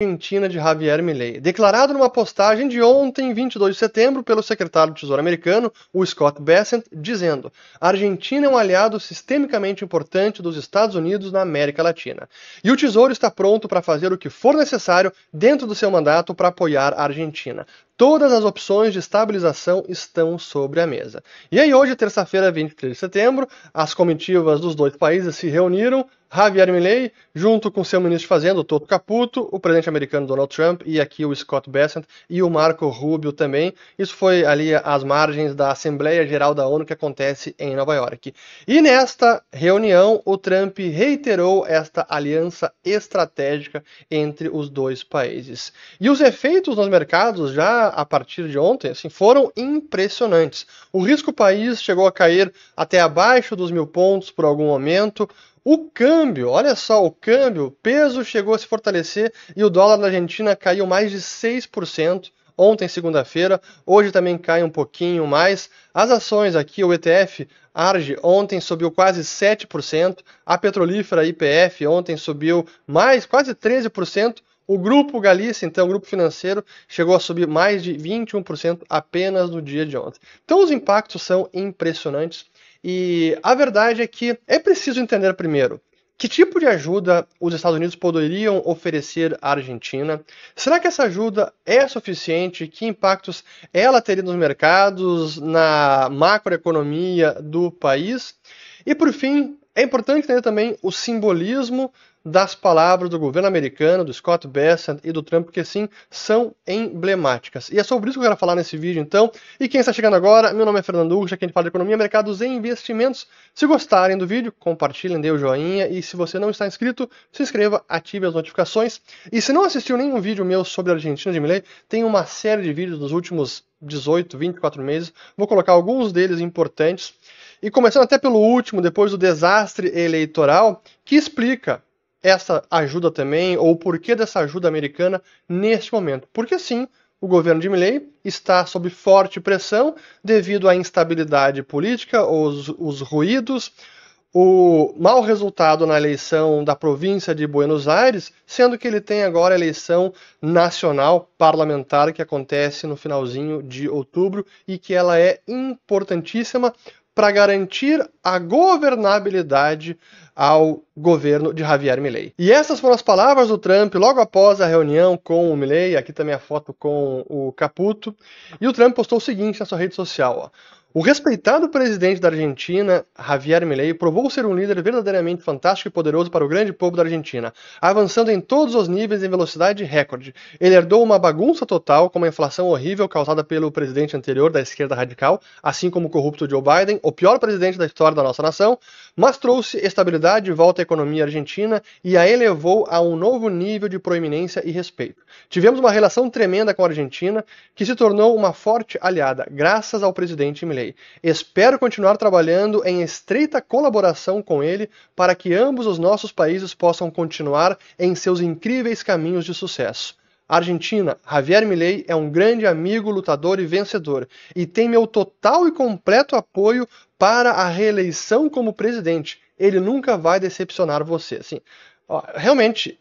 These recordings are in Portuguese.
Argentina de Javier Milei, declarado numa postagem de ontem, 22 de setembro, pelo secretário do Tesouro americano, o Scott Bessent, dizendo: a Argentina é um aliado sistemicamente importante dos Estados Unidos na América Latina. E o Tesouro está pronto para fazer o que for necessário dentro do seu mandato para apoiar a Argentina. Todas as opções de estabilização estão sobre a mesa. E aí hoje, terça-feira, 23 de setembro, as comitivas dos dois países se reuniram. Javier Milei, junto com seu ministro de Fazenda, o Toto Caputo, o presidente americano Donald Trump e aqui o Scott Bessent e o Marco Rubio também. Isso foi ali às margens da Assembleia Geral da ONU que acontece em Nova York. E nesta reunião, o Trump reiterou esta aliança estratégica entre os dois países. E os efeitos nos mercados já a partir de ontem assim, foram impressionantes. O risco país chegou a cair até abaixo dos 1.000 pontos por algum momento. O câmbio, olha só, o peso chegou a se fortalecer e o dólar na Argentina caiu mais de 6%. Ontem, segunda-feira, hoje também cai um pouquinho mais. As ações aqui, o ETF ARGE, ontem subiu quase 7%. A petrolífera YPF ontem subiu mais, quase 13%. O Grupo Galícia, então, o grupo financeiro, chegou a subir mais de 21% apenas no dia de ontem. Então, os impactos são impressionantes. E a verdade é que é preciso entender primeiro que tipo de ajuda os Estados Unidos poderiam oferecer à Argentina. Será que essa ajuda é suficiente? Que impactos ela teria nos mercados, na macroeconomia do país? E por fim, é importante entender também o simbolismo das palavras do governo americano, do Scott Bessent e do Trump, porque sim, são emblemáticas. E é sobre isso que eu quero falar nesse vídeo, então. E quem está chegando agora, meu nome é Fernando Hugo, aqui a gente fala de economia, mercados e investimentos. Se gostarem do vídeo, compartilhem, dê o joinha. E se você não está inscrito, se inscreva, ative as notificações. E se não assistiu nenhum vídeo meu sobre a Argentina de Milei, tem uma série de vídeos nos últimos 18, 24 meses. Vou colocar alguns deles importantes. E começando até pelo último, depois do desastre eleitoral, que explica essa ajuda também, ou o porquê dessa ajuda americana neste momento. Porque sim, o governo de Milei está sob forte pressão devido à instabilidade política, os ruídos, o mau resultado na eleição da província de Buenos Aires, sendo que ele tem agora a eleição nacional parlamentar que acontece no finalzinho de outubro e que ela é importantíssima para garantir a governabilidade ao governo de Javier Milei. E essas foram as palavras do Trump logo após a reunião com o Milei, aqui também a foto com o Caputo, e o Trump postou o seguinte na sua rede social, ó: o respeitado presidente da Argentina, Javier Milei, provou ser um líder verdadeiramente fantástico e poderoso para o grande povo da Argentina, avançando em todos os níveis em velocidade recorde. Ele herdou uma bagunça total, com uma inflação horrível causada pelo presidente anterior da esquerda radical, assim como o corrupto Joe Biden, o pior presidente da história da nossa nação, mas trouxe estabilidade de volta à economia argentina e a elevou a um novo nível de proeminência e respeito. Tivemos uma relação tremenda com a Argentina, que se tornou uma forte aliada, graças ao presidente Milei. Espero continuar trabalhando em estreita colaboração com ele para que ambos os nossos países possam continuar em seus incríveis caminhos de sucesso. A Argentina, Javier Milei é um grande amigo, lutador e vencedor, e tem meu total e completo apoio para a reeleição como presidente. Ele nunca vai decepcionar você. Assim, realmente,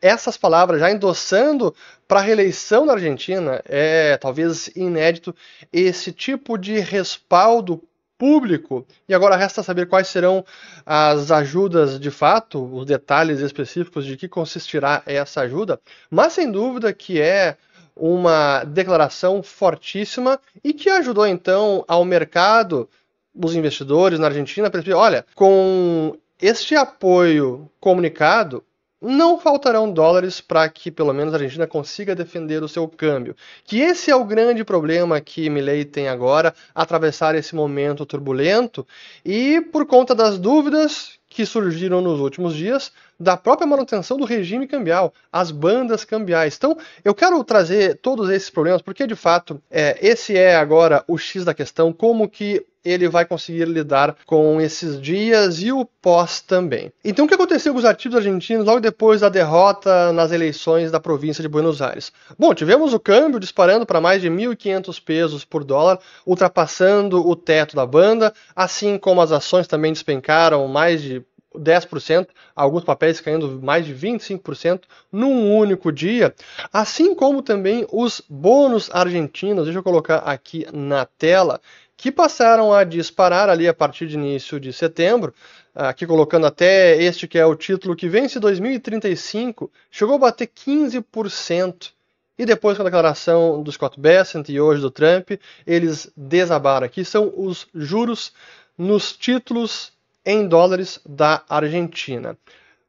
essas palavras já endossando para a reeleição da Argentina, é talvez inédito esse tipo de respaldo público. E agora resta saber quais serão as ajudas de fato, os detalhes específicos de que consistirá essa ajuda, mas sem dúvida que é uma declaração fortíssima e que ajudou então ao mercado, os investidores na Argentina, a perceber, olha, com este apoio comunicado, não faltarão dólares para que pelo menos a Argentina consiga defender o seu câmbio. Que esse é o grande problema que Milei tem agora, atravessar esse momento turbulento e por conta das dúvidas que surgiram nos últimos dias da própria manutenção do regime cambial, as bandas cambiais. Então, eu quero trazer todos esses problemas, porque de fato, esse é agora o X da questão, como que ele vai conseguir lidar com esses dias e o pós também. Então, o que aconteceu com os ativos argentinos logo depois da derrota nas eleições da província de Buenos Aires? Bom, tivemos o câmbio disparando para mais de 1.500 pesos por dólar, ultrapassando o teto da banda, assim como as ações também despencaram mais de 10%, alguns papéis caindo mais de 25% num único dia, assim como também os bônus argentinos, deixa eu colocar aqui na tela, que passaram a disparar ali a partir de início de setembro, aqui colocando até este que é o título que vence 2035, chegou a bater 15%. E depois com a declaração do Scott Bessent e hoje do Trump, eles desabaram. Aqui são os juros nos títulos em dólares da Argentina.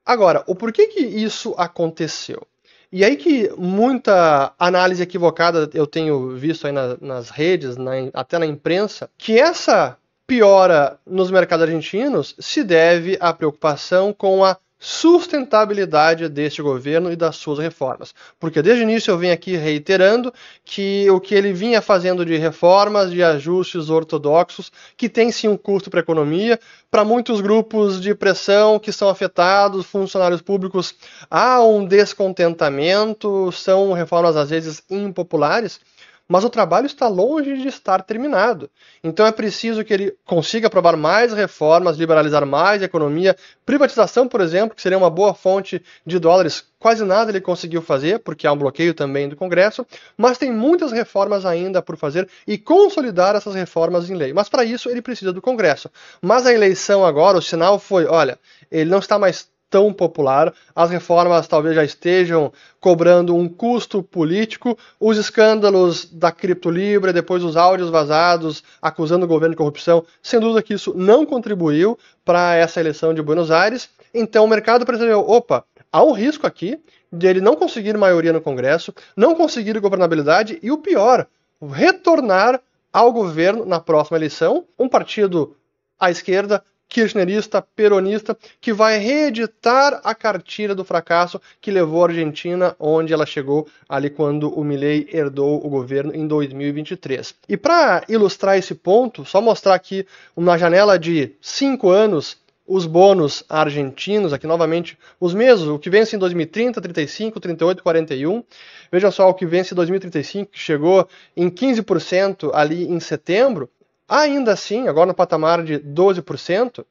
Agora, o porquê que isso aconteceu? E aí que muita análise equivocada eu tenho visto aí nas redes, até na imprensa, que essa piora nos mercados argentinos se deve à preocupação com a sustentabilidade deste governo e das suas reformas. Porque desde o início eu venho aqui reiterando que o que ele vinha fazendo de reformas, de ajustes ortodoxos, que tem sim um custo para a economia, para muitos grupos de pressão que são afetados, funcionários públicos, há um descontentamento, são reformas às vezes impopulares, mas o trabalho está longe de estar terminado. Então é preciso que ele consiga aprovar mais reformas, liberalizar mais a economia. Privatização, por exemplo, que seria uma boa fonte de dólares, quase nada ele conseguiu fazer, porque há um bloqueio também do Congresso, mas tem muitas reformas ainda por fazer e consolidar essas reformas em lei. Mas para isso ele precisa do Congresso. Mas a eleição agora, o sinal foi, olha, ele não está mais tão popular, as reformas talvez já estejam cobrando um custo político, os escândalos da criptolibra, depois os áudios vazados acusando o governo de corrupção, sem dúvida que isso não contribuiu para essa eleição de Buenos Aires, então o mercado percebeu, opa, há um risco aqui de ele não conseguir maioria no Congresso, não conseguir governabilidade e o pior, retornar ao governo na próxima eleição, um partido à esquerda, kirchnerista, peronista, que vai reeditar a cartilha do fracasso que levou a Argentina onde ela chegou ali quando o Milei herdou o governo em 2023. E para ilustrar esse ponto, só mostrar aqui uma janela de 5 anos os bônus argentinos, aqui novamente os mesmos, o que vence em 2030, 35, 38, 41. Veja só o que vence em 2035, que chegou em 15% ali em setembro. Ainda assim, agora no patamar de 12%,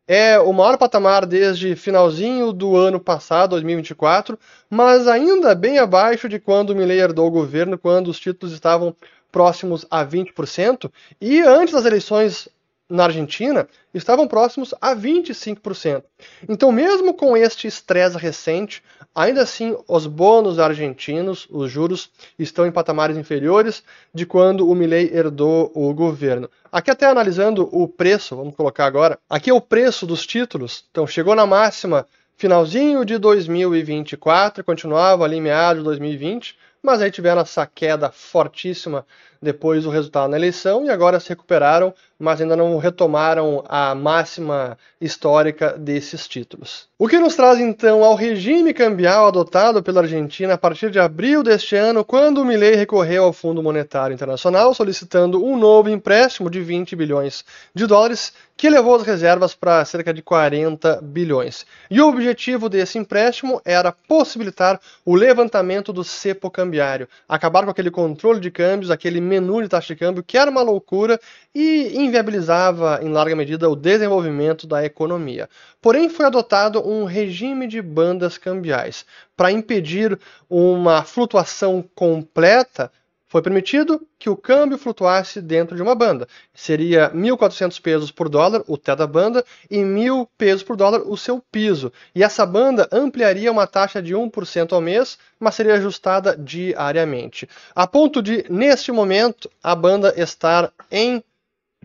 é o maior patamar desde finalzinho do ano passado, 2024, mas ainda bem abaixo de quando o Milei herdou o governo, quando os títulos estavam próximos a 20%, e antes das eleições na Argentina, estavam próximos a 25%. Então, mesmo com este estresse recente, ainda assim, os bônus argentinos, os juros, estão em patamares inferiores de quando o Milei herdou o governo. Aqui até analisando o preço, vamos colocar agora, aqui é o preço dos títulos, então chegou na máxima finalzinho de 2024, continuava ali em meados de 2020, mas aí tiveram essa queda fortíssima depois do resultado na eleição e agora se recuperaram, mas ainda não retomaram a máxima histórica desses títulos. O que nos traz então ao regime cambial adotado pela Argentina a partir de abril deste ano, quando o Milei recorreu ao Fundo Monetário Internacional solicitando um novo empréstimo de 20 bilhões de dólares, que elevou as reservas para cerca de 40 bilhões. E o objetivo desse empréstimo era possibilitar o levantamento do cepo cambiário, acabar com aquele controle de câmbios, aquele menu de taxa de câmbio que era uma loucura e inviabilizava em larga medida o desenvolvimento da economia. Porém, foi adotado um regime de bandas cambiais para impedir uma flutuação completa. Foi permitido que o câmbio flutuasse dentro de uma banda. Seria 1.400 pesos por dólar, o teto da banda, e 1.000 pesos por dólar, o seu piso. E essa banda ampliaria uma taxa de 1% ao mês, mas seria ajustada diariamente. A ponto de, neste momento, a banda estar em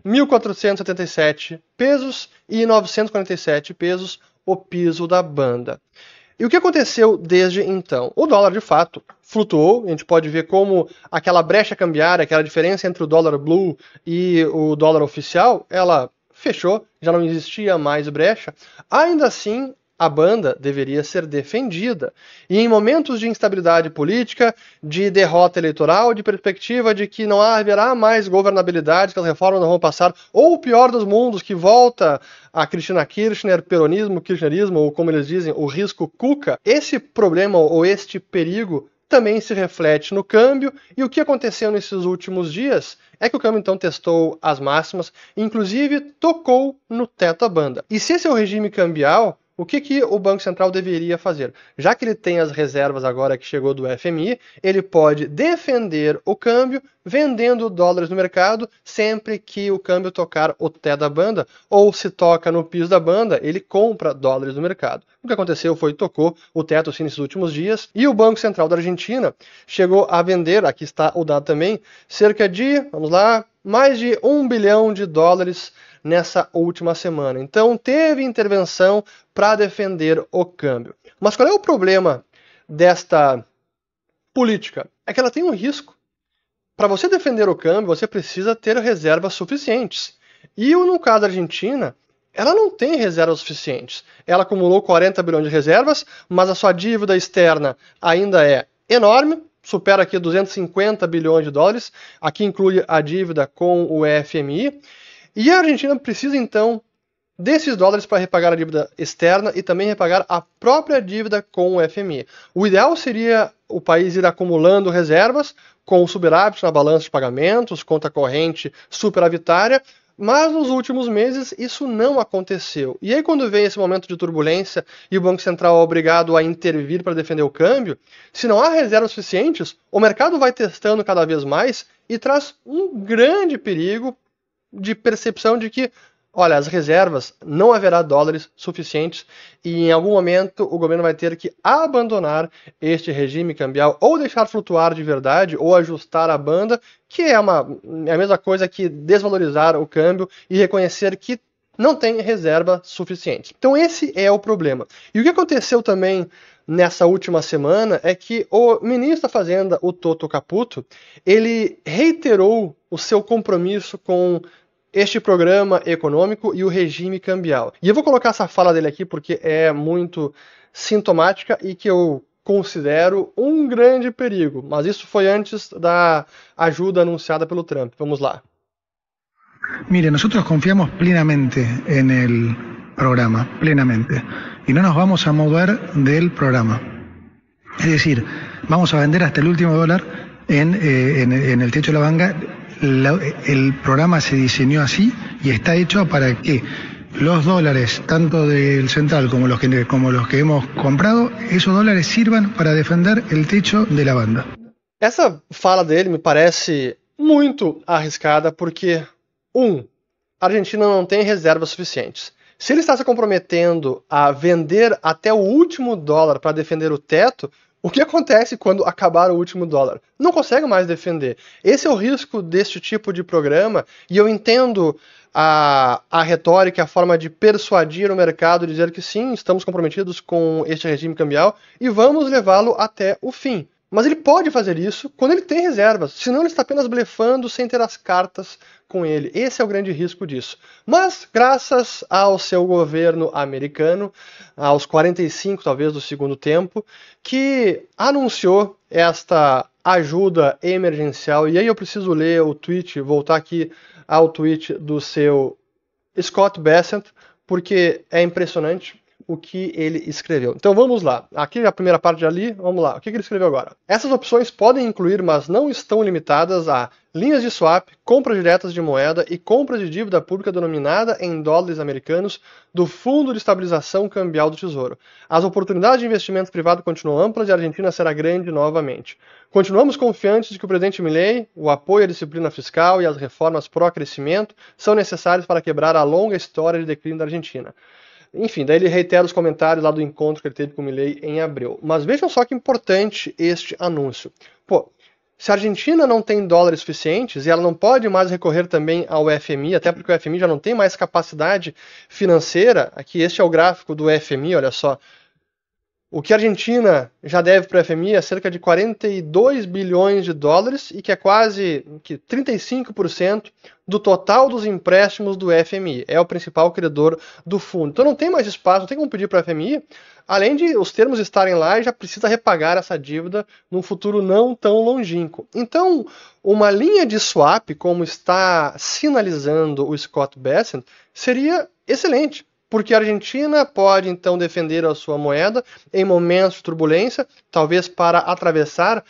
1.477 pesos e 947 pesos o piso da banda. E o que aconteceu desde então? O dólar, de fato, flutuou. A gente pode ver como aquela brecha cambiária, aquela diferença entre o dólar blue e o dólar oficial, ela fechou, já não existia mais brecha. Ainda assim, a banda deveria ser defendida. E em momentos de instabilidade política, de derrota eleitoral, de perspectiva de que não haverá mais governabilidade, que as reformas não vão passar, ou o pior dos mundos, que volta a Cristina Kirchner, peronismo, kirchnerismo, ou como eles dizem, o risco Cuca, esse problema ou este perigo também se reflete no câmbio, e o que aconteceu nesses últimos dias é que o câmbio então testou as máximas, inclusive tocou no teto da banda. E se esse é o regime cambial, o que o Banco Central deveria fazer? Já que ele tem as reservas agora que chegou do FMI, ele pode defender o câmbio vendendo dólares no mercado sempre que o câmbio tocar o teto da banda, ou se toca no piso da banda, ele compra dólares no mercado. O que aconteceu foi que tocou o teto sim nesses últimos dias, e o Banco Central da Argentina chegou a vender, aqui está o dado também, cerca de, vamos lá, mais de $1 bilhão nessa última semana. Então teve intervenção para defender o câmbio. Mas qual é o problema desta política? É que ela tem um risco. Para você defender o câmbio, você precisa ter reservas suficientes. E no caso da Argentina, ela não tem reservas suficientes. Ela acumulou 40 bilhões de reservas, mas a sua dívida externa ainda é enorme, supera aqui 250 bilhões de dólares. Aqui inclui a dívida com o FMI. E a Argentina precisa, então, desses dólares para repagar a dívida externa e também repagar a própria dívida com o FMI. O ideal seria o país ir acumulando reservas com o superávit na balança de pagamentos, conta corrente superavitária, mas nos últimos meses isso não aconteceu. E aí quando vem esse momento de turbulência e o Banco Central é obrigado a intervir para defender o câmbio, se não há reservas suficientes, o mercado vai testando cada vez mais e traz um grande perigo de percepção de que, olha, as reservas, não haverá dólares suficientes e em algum momento o governo vai ter que abandonar este regime cambial ou deixar flutuar de verdade ou ajustar a banda, que é a mesma coisa que desvalorizar o câmbio e reconhecer que não tem reserva suficiente. Então esse é o problema. E o que aconteceu também nessa última semana é que o ministro da Fazenda, o Toto Caputo, ele reiterou o seu compromisso com este programa econômico e o regime cambial. E eu vou colocar essa fala dele aqui porque é muito sintomática e que eu considero um grande perigo. Mas isso foi antes da ajuda anunciada pelo Trump. Vamos lá. Mire, nosotros confiamos plenamente en el programa, plenamente. Y no nos vamos a mover del programa. Es decir, vamos a vender hasta el último dólar en el techo de la banca. El programa se diseñó así y está hecho para que los dólares, tanto del central como los que hemos comprado, esos dólares sirvan para defender el techo de la banda. Essa fala dele me parece muito arriscada porque, a Argentina não tem reservas suficientes. Se ele está se comprometendo a vender até o último dólar para defender o teto, o que acontece quando acabar o último dólar? Não consegue mais defender. Esse é o risco deste tipo de programa, e eu entendo a retórica, a forma de persuadir o mercado, dizer que sim, estamos comprometidos com este regime cambial e vamos levá-lo até o fim. Mas ele pode fazer isso quando ele tem reservas, senão ele está apenas blefando sem ter as cartas com ele. Esse é o grande risco disso. Mas, graças ao seu governo americano, aos 45 talvez do segundo tempo, que anunciou esta ajuda emergencial, e aí eu preciso ler o tweet, voltar aqui ao tweet do seu Scott Bessent, porque é impressionante o que ele escreveu. Então vamos lá. Aqui a primeira parte ali, vamos lá. O que ele escreveu agora? Essas opções podem incluir, mas não estão limitadas a linhas de swap, compras diretas de moeda e compras de dívida pública denominada em dólares americanos do Fundo de Estabilização Cambial do Tesouro. As oportunidades de investimento privado continuam amplas e a Argentina será grande novamente. Continuamos confiantes de que o presidente Milei, o apoio à disciplina fiscal e as reformas pró-crescimento são necessários para quebrar a longa história de declínio da Argentina. Enfim, daí ele reitera os comentários lá do encontro que ele teve com o Milei em abril. Mas vejam só que importante este anúncio. Pô, se a Argentina não tem dólares suficientes e ela não pode mais recorrer também ao FMI, até porque o FMI já não tem mais capacidade financeira, aqui este é o gráfico do FMI, olha só. O que a Argentina já deve para o FMI é cerca de 42 bilhões de dólares e que é quase 35% do total dos empréstimos do FMI. É o principal credor do fundo. Então não tem mais espaço, não tem como pedir para o FMI, além de os termos estarem lá e já precisa repagar essa dívida num futuro não tão longínquo. Então, uma linha de swap, como está sinalizando o Scott Bessent, seria excelente. porque a Argentina pode então defender a sua moeda em momentos de turbulência, talvez para atravessar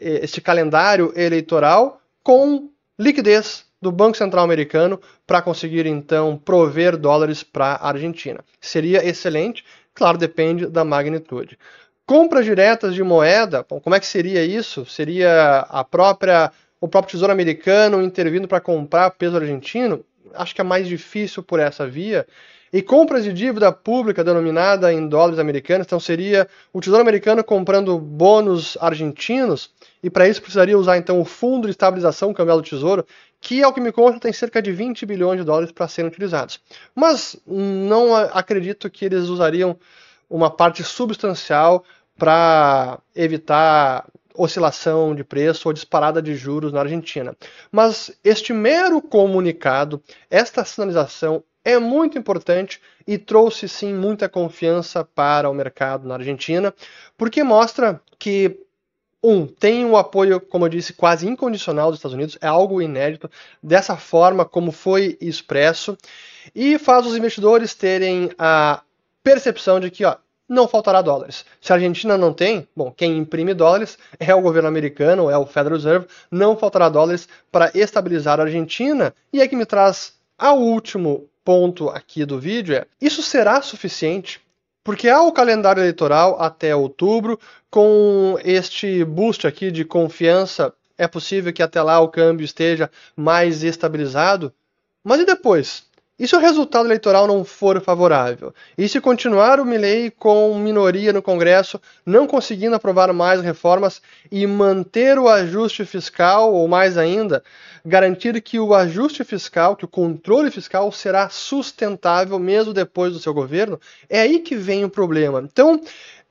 este calendário eleitoral com liquidez do Banco Central americano para conseguir então prover dólares para a Argentina. Seria excelente, claro, depende da magnitude. Compras diretas de moeda, bom, como é que seria isso? Seria o próprio Tesouro Americano intervindo para comprar peso argentino? Acho que é mais difícil por essa via. E compras de dívida pública denominada em dólares americanos, então seria o Tesouro Americano comprando bônus argentinos, e para isso precisaria usar então o Fundo de Estabilização Cambial do Tesouro, que, ao que me consta, tem cerca de 20 bilhões de dólares para serem utilizados. Mas não acredito que eles usariam uma parte substancial para evitar oscilação de preço ou disparada de juros na Argentina. Mas este mero comunicado, esta sinalização é muito importante e trouxe sim muita confiança para o mercado na Argentina, porque mostra que tem um apoio, como eu disse, quase incondicional dos Estados Unidos, é algo inédito, dessa forma como foi expresso, e faz os investidores terem a percepção de que não faltará dólares. Se a Argentina não tem, bom, quem imprime dólares é o governo americano, é o Federal Reserve, não faltará dólares para estabilizar a Argentina, e é que me traz ao último ponto aqui do vídeo, isso será suficiente? Porque há o calendário eleitoral até outubro, com este boost aqui de confiança, é possível que até lá o câmbio esteja mais estabilizado. Mas e depois? E se o resultado eleitoral não for favorável? E se continuar o Milei com minoria no Congresso, não conseguindo aprovar mais reformas e manter o ajuste fiscal, ou mais ainda, garantir que o ajuste fiscal, que o controle fiscal será sustentável mesmo depois do seu governo? É aí que vem o problema. Então,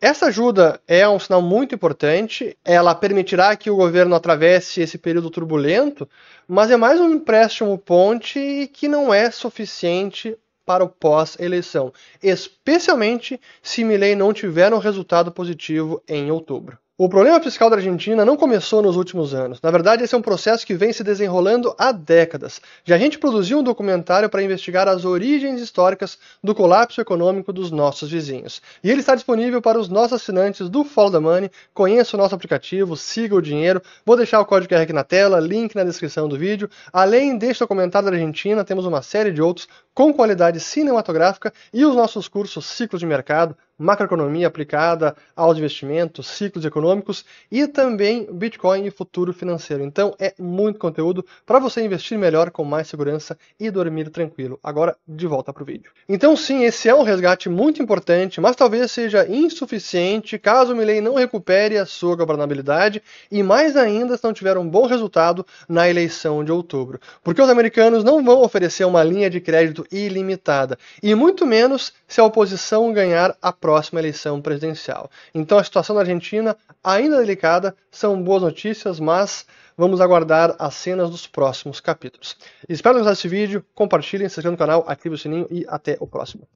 essa ajuda é um sinal muito importante, ela permitirá que o governo atravesse esse período turbulento, mas é mais um empréstimo ponte que não é suficiente para o pós-eleição, especialmente se Milei não tiver um resultado positivo em outubro. O problema fiscal da Argentina não começou nos últimos anos. Na verdade, esse é um processo que vem se desenrolando há décadas. Já a gente produziu um documentário para investigar as origens históricas do colapso econômico dos nossos vizinhos. E ele está disponível para os nossos assinantes do Follow the Money. Conheça o nosso aplicativo, siga o dinheiro. Vou deixar o código QR aqui na tela, link na descrição do vídeo. Além deste documentário da Argentina, temos uma série de outros com qualidade cinematográfica e os nossos cursos Ciclos de Mercado, Macroeconomia aplicada aos investimentos, ciclos econômicos e também Bitcoin e futuro financeiro. Então é muito conteúdo para você investir melhor, com mais segurança e dormir tranquilo. Agora, de volta para o vídeo. Então sim, esse é um resgate muito importante, mas talvez seja insuficiente caso o Milei não recupere a sua governabilidade e mais ainda se não tiver um bom resultado na eleição de outubro. Porque os americanos não vão oferecer uma linha de crédito ilimitada, e muito menos se a oposição ganhar a próxima eleição presidencial. Então a situação da Argentina ainda delicada, são boas notícias, mas vamos aguardar as cenas dos próximos capítulos. Espero que vocês gostem desse vídeo, compartilhem, se inscrevam no canal, ativem o sininho e até o próximo.